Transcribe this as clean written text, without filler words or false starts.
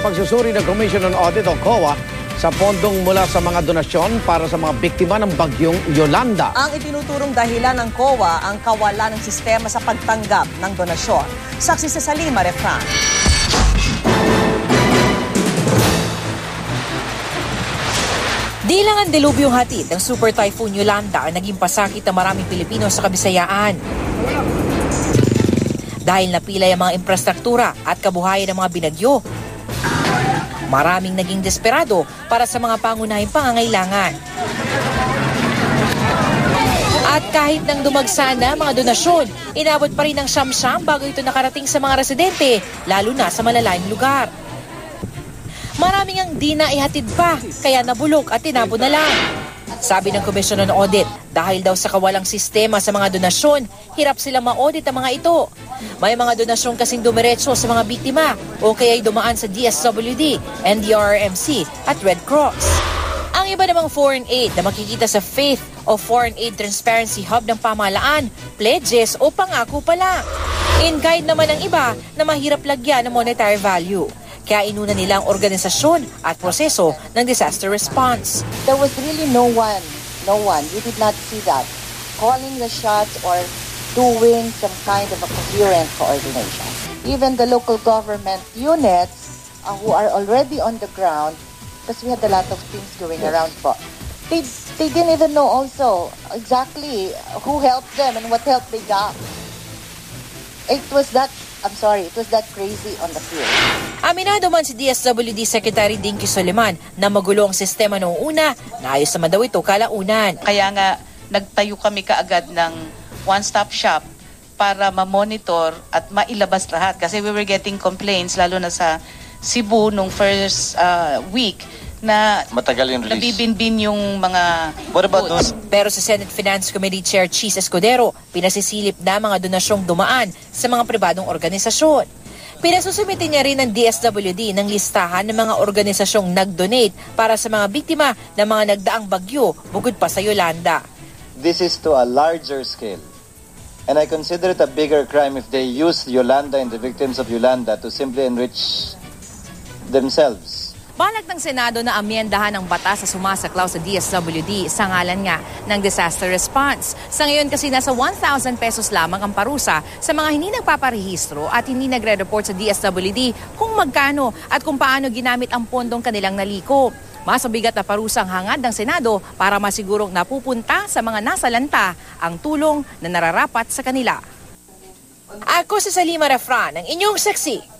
pagsusuri ng Commission on Audit o COA sa pondong mula sa mga donasyon para sa mga biktima ng bagyong Yolanda. Ang itinuturong dahilan ng COA ang kawalan ng sistema sa pagtanggap ng donasyon. Saksi sa Salima Refran. Di lang ang dilubyong hatid ng Super Typhoon Yolanda ang naging pasakit ng maraming Pilipino sa Kabisayaan. Dahil napilay ang mga infrastruktura at kabuhayan ng mga binagyo, maraming naging desperado para sa mga pangunahing pangangailangan. At kahit nang dumagsa na mga donasyon, inabot pa rin ng siyam-siyam bago ito nakarating sa mga residente, lalo na sa malalayong lugar. Maraming ang di na ihatid pa, kaya nabulok at tinapon na lang. Sabi ng Commission on Audit, dahil daw sa kawalang sistema sa mga donasyon, hirap sila ma-audit ang mga ito. May mga donasyon kasing dumiretso sa mga biktima o kaya'y dumaan sa DSWD, NDRRMC at Red Cross. Ang iba namang foreign aid na makikita sa Faith o Foreign Aid Transparency Hub ng pamahalaan, pledges o pangako pa lang. In-kind naman ang iba na mahirap lagyan ng monetary value. Kaya inuna nila ang organisasyon at proseso ng disaster response. There was really no one, we did not see that, calling the shots or doing some kind of a coherent coordination. Even the local government units who are already on the ground, because we had a lot of things going around po, they didn't even know also exactly who helped them and what help they got. It was that crazy on the field. Aminado man si DSWD Secretary Dinky Soliman na magulo ang sistema noong una, naayos naman daw ito kalaunan. Kaya nga nagtayo kami kaagad ng one-stop shop para ma-monitor at mailabas lahat. Kasi we were getting complaints lalo na sa Cebu nung first week na matagal yung release. Nabibinbin yung mga What about those? Pero sa Senate Finance Committee Chair Cheese Escudero, pinasisilip na mga donasyong dumaan sa mga pribadong organisasyon. Pinasusumitin niya rin ng DSWD ng listahan ng mga organisasyong nag-donate para sa mga biktima ng mga nagdaang bagyo bukod pa sa Yolanda. This is to a larger scale. And I consider it a bigger crime if they use Yolanda and the victims of Yolanda to simply enrich themselves. Balak ng Senado na amyendahan ang batas sa sumasaklaw sa DSWD sa ngalan nga ng disaster response. Sa ngayon kasi nasa 1,000 pesos lamang ang parusa sa mga hindi nagpaparehistro at hindi nagre-report sa DSWD kung magkano at kung paano ginamit ang pondong kanilang naliko. Mas mabigat na parusa ang hangad ng Senado para masigurong napupunta sa mga nasalanta ang tulong na nararapat sa kanila. Ako si Salima Refran, ang inyong saksi.